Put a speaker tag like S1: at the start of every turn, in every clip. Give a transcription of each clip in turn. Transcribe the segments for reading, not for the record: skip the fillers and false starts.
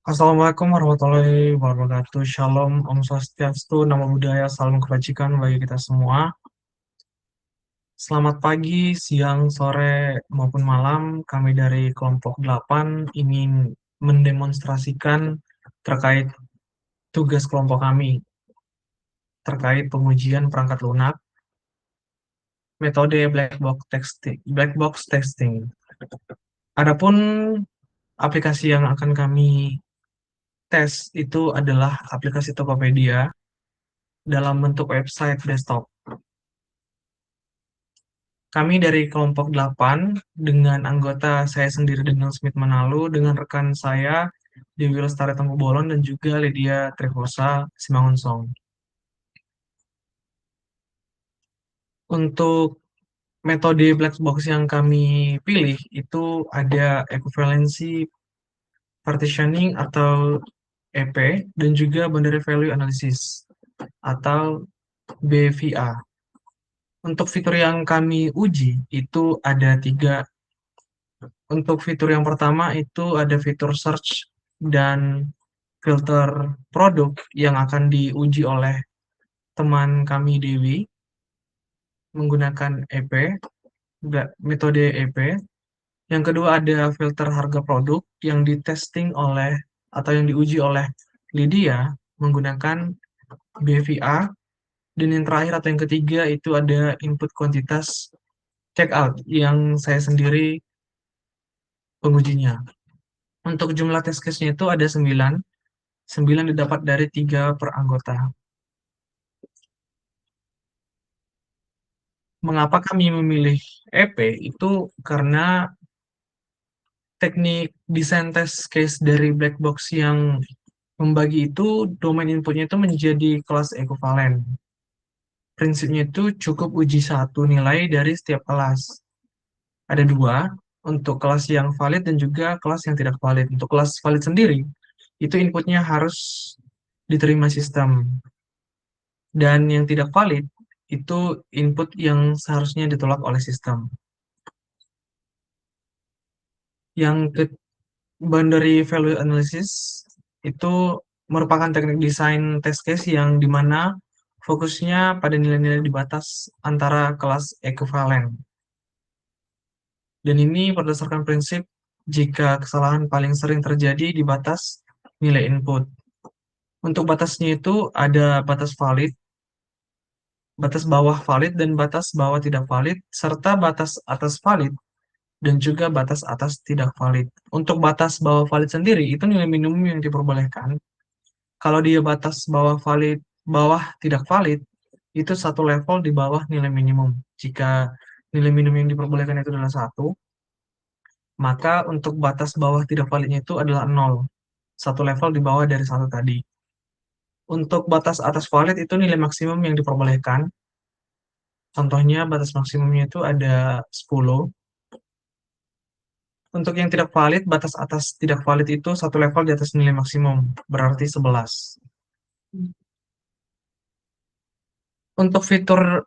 S1: Assalamualaikum warahmatullahi wabarakatuh. Shalom, Om Swastiastu, Namo Buddhaya, salam kebajikan bagi kita semua. Selamat pagi, siang, sore, maupun malam. Kami dari kelompok 8 ingin mendemonstrasikan terkait tugas kelompok kami terkait pengujian perangkat lunak, metode black box testing. Adapun aplikasi yang akan kami tes itu adalah aplikasi Tokopedia dalam bentuk website desktop. Kami dari kelompok 8 dengan anggota saya sendiri Daniel Smith Manalu dengan rekan saya Dewi Lestari Tangkubolon dan juga Lydia Trevosa Simangunsong. Untuk metode black box yang kami pilih itu ada equivalency partitioning atau EP dan juga boundary value analysis atau BVA. Untuk fitur yang kami uji itu ada tiga. Untuk fitur yang pertama itu ada fitur search dan filter produk yang akan diuji oleh teman kami Dewi menggunakan EP, metode EP. Yang kedua ada filter harga produk yang ditesting oleh atau yang diuji oleh Lydia menggunakan BVA. Dan yang terakhir atau yang ketiga itu ada input kuantitas checkout yang saya sendiri pengujinya. Untuk jumlah test case-nya itu ada 9. 9 didapat dari 3 per anggota. Mengapa kami memilih EP? Itu karena teknik desain test case dari black box yang membagi itu, domain inputnya itu menjadi kelas ekivalen. Prinsipnya itu cukup uji satu nilai dari setiap kelas. Ada dua, untuk kelas yang valid dan juga kelas yang tidak valid. Untuk kelas valid sendiri, itu inputnya harus diterima sistem. Dan yang tidak valid, itu input yang seharusnya ditolak oleh sistem. Yang ke boundary value analysis itu merupakan teknik desain test case yang dimana fokusnya pada nilai-nilai di batas antara kelas ekivalen. Dan ini berdasarkan prinsip jika kesalahan paling sering terjadi di batas nilai input. Untuk batasnya itu ada batas valid, batas bawah valid, dan batas bawah tidak valid, serta batas atas valid dan juga batas atas tidak valid. Untuk batas bawah valid sendiri, itu nilai minimum yang diperbolehkan. Kalau dia batas bawah valid, bawah tidak valid, itu satu level di bawah nilai minimum. Jika nilai minimum yang diperbolehkan itu adalah satu, maka untuk batas bawah tidak validnya itu adalah nol. Satu level di bawah dari satu tadi. Untuk batas atas valid itu nilai maksimum yang diperbolehkan. Contohnya batas maksimumnya itu ada 10. Untuk yang tidak valid, batas atas tidak valid itu satu level di atas nilai maksimum, berarti 11. Untuk fitur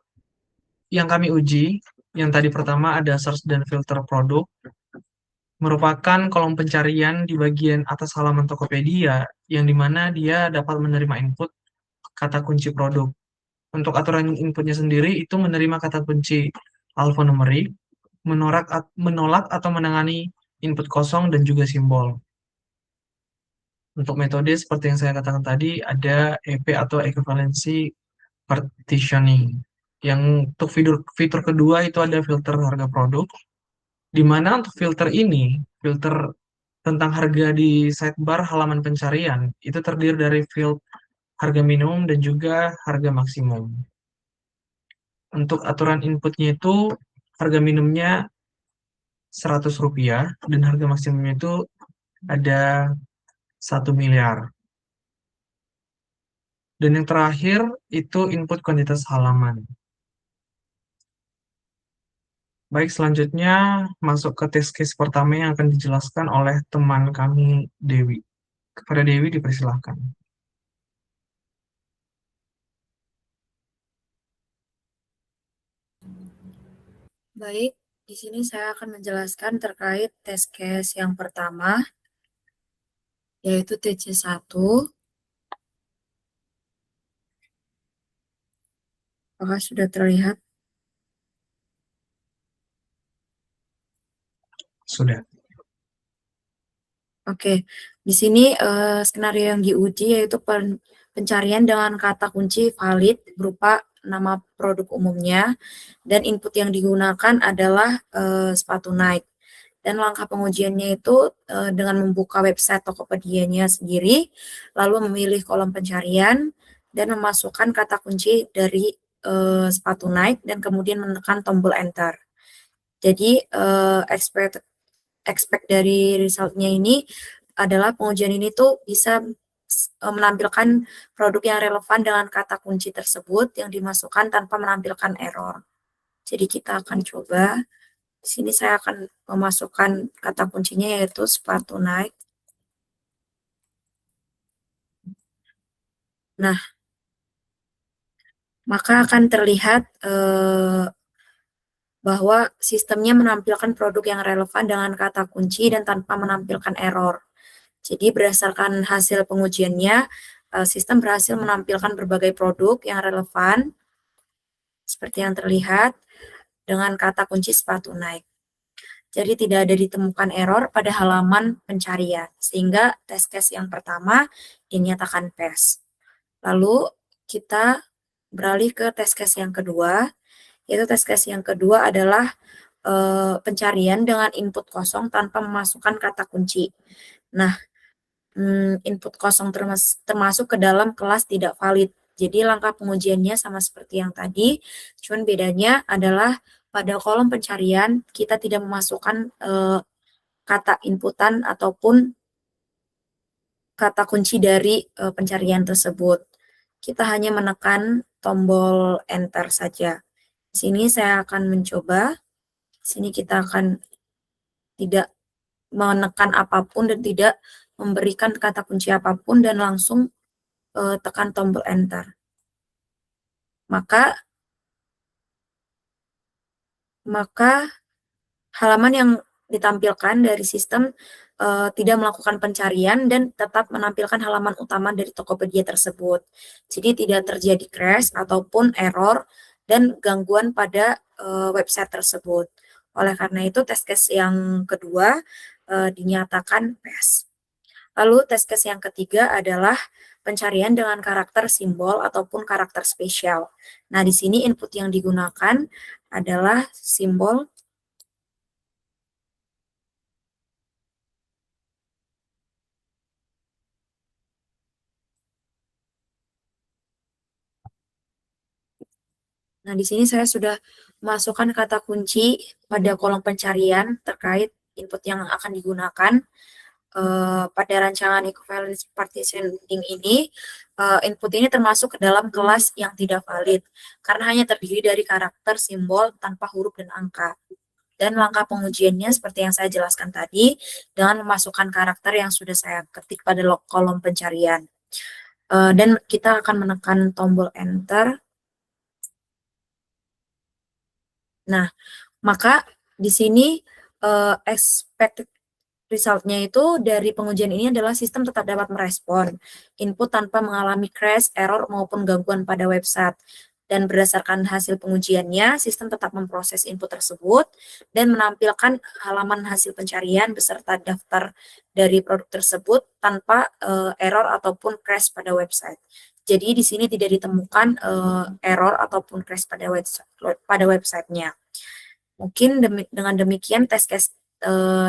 S1: yang kami uji, yang tadi pertama ada search dan filter produk, merupakan kolom pencarian di bagian atas halaman Tokopedia, yang dimana dia dapat menerima input kata kunci produk. Untuk aturan inputnya sendiri, itu menerima kata kunci alfanumerik, menolak atau menangani input kosong dan juga simbol. Untuk metode seperti yang saya katakan tadi, ada EP atau equivalency partitioning. Yang untuk fitur kedua itu ada filter harga produk, di mana untuk filter ini, filter tentang harga di sidebar halaman pencarian, itu terdiri dari field harga minimum dan juga harga maksimum. Untuk aturan inputnya itu, harga minimumnya Rp100 dan harga maksimumnya itu ada 1 miliar. Dan yang terakhir itu input kuantitas halaman. Baik, selanjutnya masuk ke test case pertama yang akan dijelaskan oleh teman kami, Dewi. Kepada Dewi dipersilahkan.
S2: Baik, di sini saya akan menjelaskan terkait test case yang pertama, yaitu TC1. Apakah sudah terlihat?
S1: Sudah.
S2: Oke, di sini skenario yang diuji yaitu pencarian dengan kata kunci valid berupa nama produk umumnya, dan input yang digunakan adalah sepatu Nike. Dan langkah pengujiannya itu dengan membuka website Tokopedia-nya sendiri, lalu memilih kolom pencarian, dan memasukkan kata kunci dari sepatu Nike, dan kemudian menekan tombol enter. Jadi expect dari resultnya ini adalah pengujian ini tuh bisa menampilkan produk yang relevan dengan kata kunci tersebut yang dimasukkan tanpa menampilkan error. Jadi kita akan coba. Di sini saya akan memasukkan kata kuncinya yaitu sepatu Nike. Nah, maka akan terlihat bahwa sistemnya menampilkan produk yang relevan dengan kata kunci dan tanpa menampilkan error. Jadi berdasarkan hasil pengujiannya, sistem berhasil menampilkan berbagai produk yang relevan seperti yang terlihat dengan kata kunci sepatu Nike. Jadi tidak ada ditemukan error pada halaman pencarian, sehingga test case yang pertama dinyatakan pass. Lalu kita beralih ke test case yang kedua, yaitu test case yang kedua adalah pencarian dengan input kosong tanpa memasukkan kata kunci. Nah, input kosong termasuk ke dalam kelas tidak valid. Jadi langkah pengujiannya sama seperti yang tadi, cuman bedanya adalah pada kolom pencarian kita tidak memasukkan kata inputan ataupun kata kunci dari pencarian tersebut. Kita hanya menekan tombol enter saja. Di sini saya akan mencoba. Di sini kita akan tidak menekan apapun dan tidak memberikan kata kunci apapun dan langsung tekan tombol enter. Maka halaman yang ditampilkan dari sistem tidak melakukan pencarian dan tetap menampilkan halaman utama dari Tokopedia tersebut. Jadi tidak terjadi crash ataupun error dan gangguan pada website tersebut. Oleh karena itu, test case yang kedua dinyatakan pass. Lalu test case yang ketiga adalah pencarian dengan karakter simbol ataupun karakter spesial. Nah, di sini input yang digunakan adalah simbol Nah, di sini saya sudah masukkan kata kunci pada kolom pencarian terkait input yang akan digunakan. Pada rancangan equivalence partitioning ini, input ini termasuk ke dalam kelas yang tidak valid, karena hanya terdiri dari karakter, simbol, tanpa huruf dan angka. Dan langkah pengujiannya seperti yang saya jelaskan tadi, dengan memasukkan karakter yang sudah saya ketik pada kolom pencarian. Dan kita akan menekan tombol enter. Nah, maka di sini expected result-nya itu dari pengujian ini adalah sistem tetap dapat merespon input tanpa mengalami crash, error, maupun gangguan pada website. Dan berdasarkan hasil pengujiannya, sistem tetap memproses input tersebut dan menampilkan halaman hasil pencarian beserta daftar dari produk tersebut tanpa error ataupun crash pada website. Jadi di sini tidak ditemukan error ataupun crash pada website-nya. Mungkin dengan demikian test case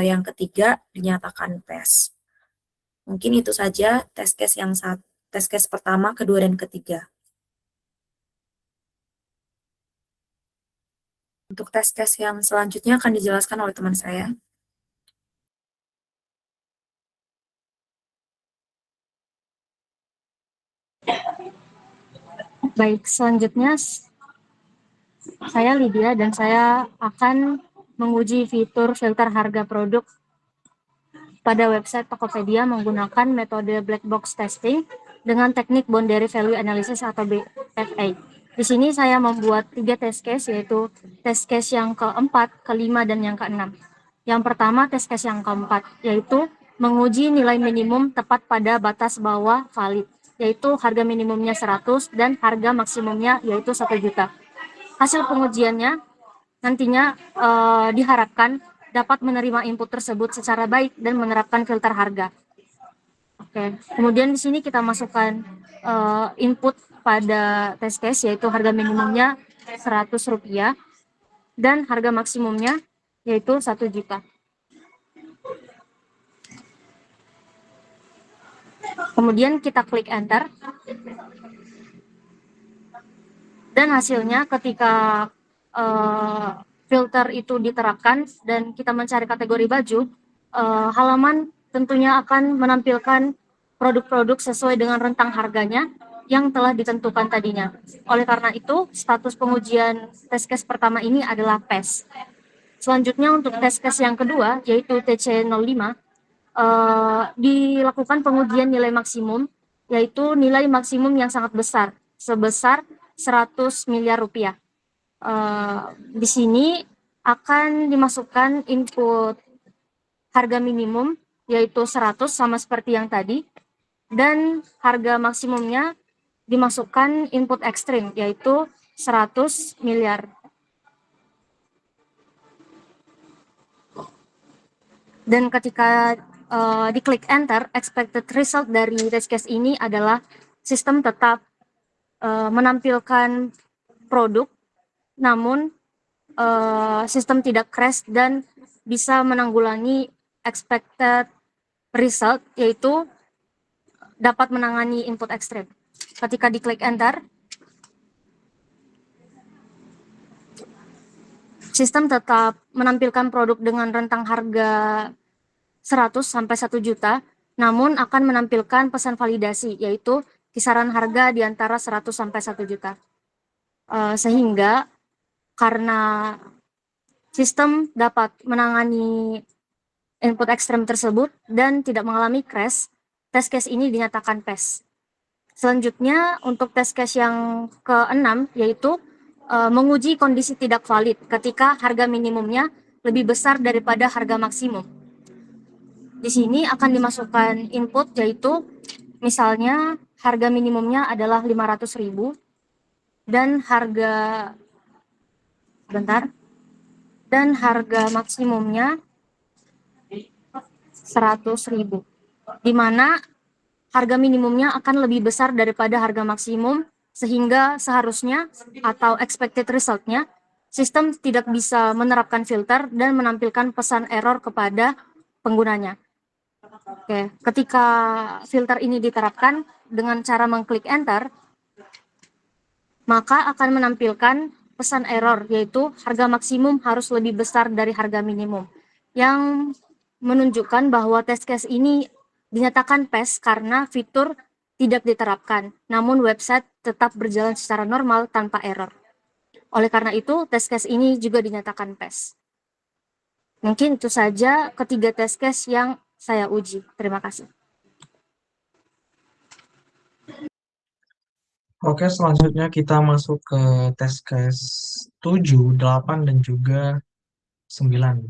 S2: yang ketiga dinyatakan pass. Mungkin itu saja test case pertama, kedua, dan ketiga. Untuk test case yang selanjutnya akan dijelaskan oleh teman saya.
S3: Baik, selanjutnya saya Lydia dan saya akan menguji fitur filter harga produk pada website Tokopedia menggunakan metode black box testing dengan teknik boundary value analysis atau BFA. Di sini saya membuat 3 test case, yaitu test case yang keempat, kelima, dan yang keenam. Yang pertama, test case yang keempat, yaitu menguji nilai minimum tepat pada batas bawah valid, yaitu harga minimumnya 100 dan harga maksimumnya yaitu 1 juta. Hasil pengujiannya nantinya diharapkan dapat menerima input tersebut secara baik dan menerapkan filter harga. Oke, kemudian di sini kita masukkan input pada test case, yaitu harga minimumnya Rp100 dan harga maksimumnya yaitu 1 juta. Kemudian kita klik enter. Dan hasilnya ketika filter itu diterapkan dan kita mencari kategori baju, halaman tentunya akan menampilkan produk-produk sesuai dengan rentang harganya yang telah ditentukan tadinya. Oleh karena itu, status pengujian test case pertama ini adalah PES. Selanjutnya untuk test case yang kedua, yaitu TC05, dilakukan pengujian nilai maksimum, yaitu nilai maksimum yang sangat besar, sebesar 100 miliar rupiah. Di sini akan dimasukkan input harga minimum, yaitu 100 sama seperti yang tadi, dan harga maksimumnya dimasukkan input ekstrim, yaitu 100 miliar. Dan ketika diklik enter, expected result dari test case ini adalah sistem tetap menampilkan produk, namun sistem tidak crash dan bisa menanggulangi expected result, yaitu dapat menangani input ekstrim. Ketika diklik enter, sistem tetap menampilkan produk dengan rentang harga 100 sampai 1 juta, namun akan menampilkan pesan validasi, yaitu kisaran harga di antara 100 sampai 1 juta. Sehingga karena sistem dapat menangani input ekstrem tersebut dan tidak mengalami crash, test case ini dinyatakan PES. Selanjutnya untuk test case yang ke-6, yaitu menguji kondisi tidak valid ketika harga minimumnya lebih besar daripada harga maksimum. Di sini akan dimasukkan input, yaitu misalnya harga minimumnya adalah 500.000 dan harga maksimumnya 100.000, di mana harga minimumnya akan lebih besar daripada harga maksimum, sehingga seharusnya atau expected resultnya sistem tidak bisa menerapkan filter dan menampilkan pesan error kepada penggunanya. Oke, ketika filter ini diterapkan dengan cara mengklik enter, maka akan menampilkan pesan error, yaitu harga maksimum harus lebih besar dari harga minimum, yang menunjukkan bahwa test case ini dinyatakan PES karena fitur tidak diterapkan, namun website tetap berjalan secara normal tanpa error. Oleh karena itu, test case ini juga dinyatakan PES. Mungkin itu saja ketiga test case yang saya uji. Terima kasih.
S1: Oke, selanjutnya kita masuk ke test case 7, 8, dan juga 9.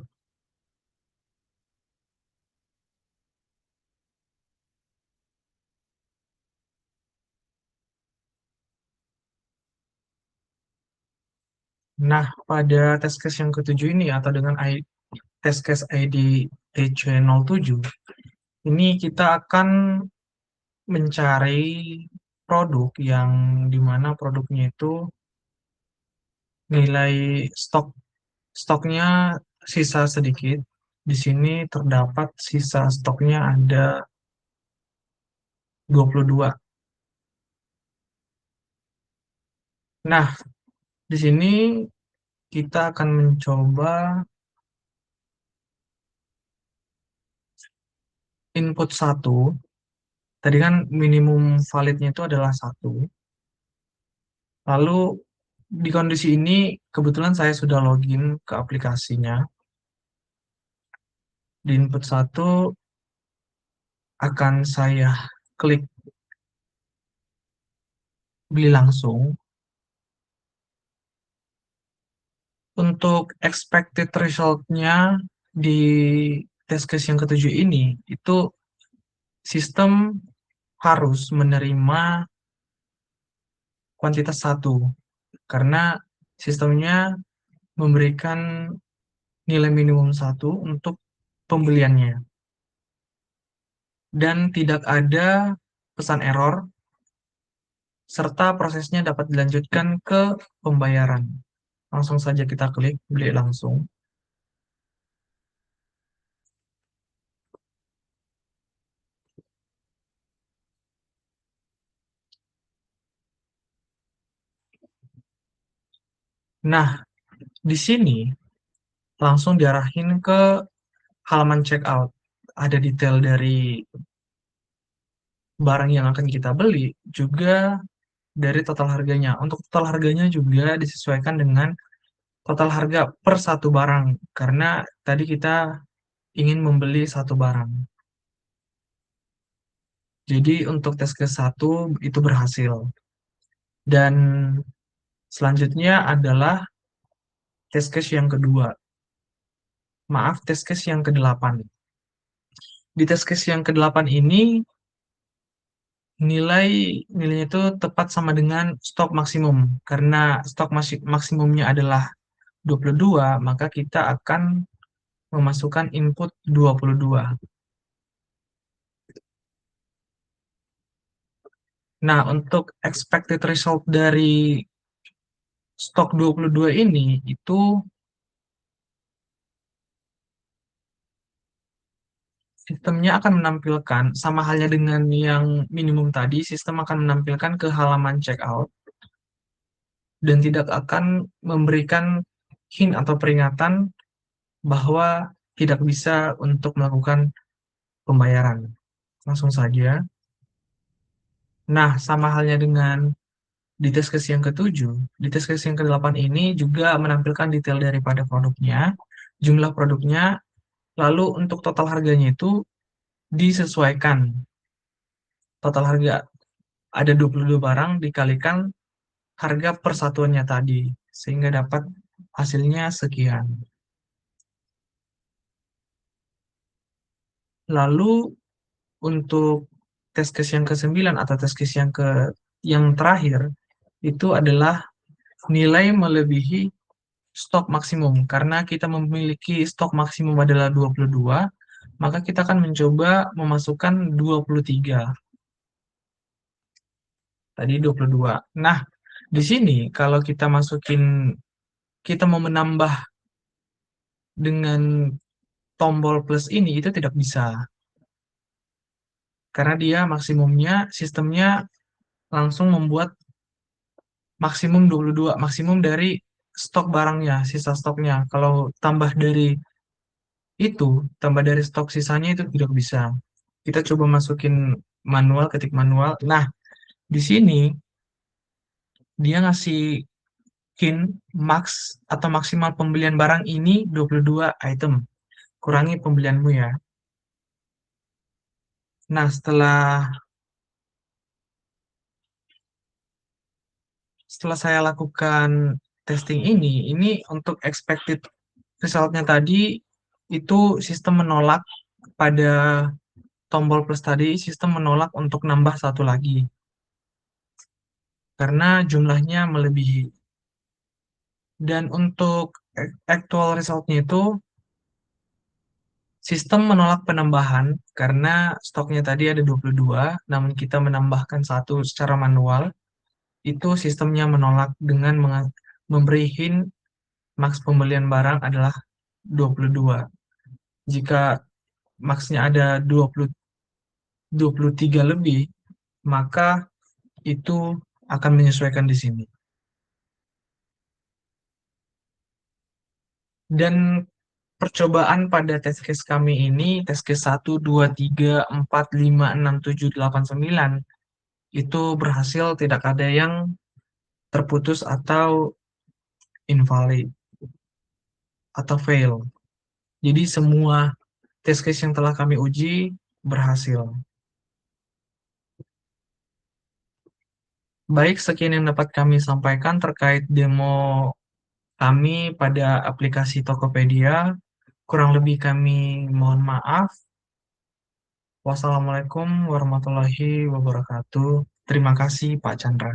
S1: Nah, pada test case yang ketujuh ini atau dengan test case ID TC07, ini kita akan mencari produk yang dimana produknya itu nilai stoknya sisa sedikit. Di sini terdapat sisa stoknya ada 22. Nah, di sini kita akan mencoba input 1. Tadi kan minimum validnya itu adalah 1. Lalu di kondisi ini kebetulan saya sudah login ke aplikasinya. Di input 1 akan saya klik beli langsung. Untuk expected result-nya di test case yang ketujuh ini, itu sistem harus menerima kuantitas 1, karena sistemnya memberikan nilai minimum 1 untuk pembeliannya. Dan tidak ada pesan error, serta prosesnya dapat dilanjutkan ke pembayaran. Langsung saja kita klik beli langsung. Nah, di sini langsung diarahin ke halaman checkout. Ada detail dari barang yang akan kita beli, juga dari total harganya. Untuk total harganya juga disesuaikan dengan total harga per satu barang, karena tadi kita ingin membeli satu barang. Jadi untuk tes ke satu itu berhasil. Dan selanjutnya adalah test case yang kedua. Maaf, test case yang ke-8. Di test case yang ke-8 ini nilainya itu tepat sama dengan stok maksimum. Karena stok maksimumnya adalah 22, maka kita akan memasukkan input 22. Nah, untuk expected result dari stok 22 ini itu sistemnya akan menampilkan, sama halnya dengan yang minimum tadi, sistem akan menampilkan ke halaman checkout dan tidak akan memberikan hint atau peringatan bahwa tidak bisa untuk melakukan pembayaran. Langsung saja. Nah, sama halnya dengan di test case yang ketujuh, di test case yang ke-8 ini juga menampilkan detail daripada produknya, jumlah produknya, lalu untuk total harganya itu disesuaikan. Total harga ada 22 barang dikalikan harga persatuannya tadi, sehingga dapat hasilnya sekian. Lalu untuk test case yang ke-9 atau test case yang terakhir, itu adalah nilai melebihi stok maksimum. Karena kita memiliki stok maksimum adalah 22, maka kita akan mencoba memasukkan 23. Tadi 22. Nah, di sini kalau kita mau menambah dengan tombol plus ini, itu tidak bisa. Karena dia sistemnya langsung membuat maksimum 22, maksimum dari stok barangnya, sisa stoknya. Kalau tambah dari stok sisanya itu tidak bisa. Kita coba masukin manual, ketik manual. Nah, di sini dia ngasih hint max atau maksimal pembelian barang ini 22 item. Kurangi pembelianmu ya. Nah, setelah saya lakukan testing ini untuk expected resultnya tadi, itu sistem menolak pada tombol plus tadi, sistem menolak untuk nambah satu lagi. Karena jumlahnya melebihi. Dan untuk actual resultnya itu, sistem menolak penambahan karena stoknya tadi ada 22, namun kita menambahkan satu secara manual, itu sistemnya menolak dengan memberi hint maks pembelian barang adalah 22. Jika maksnya ada 23 lebih, maka itu akan menyesuaikan di sini. Dan percobaan pada test case kami ini, test case 1, 2, 3, 4, 5, 6, 7, 8, 9, itu berhasil, tidak ada yang terputus atau invalid atau fail. Jadi semua test case yang telah kami uji berhasil. Baik, sekian yang dapat kami sampaikan terkait demo kami pada aplikasi Tokopedia. Kurang lebih kami mohon maaf. Wassalamualaikum warahmatullahi wabarakatuh. Terima kasih Pak Chandra.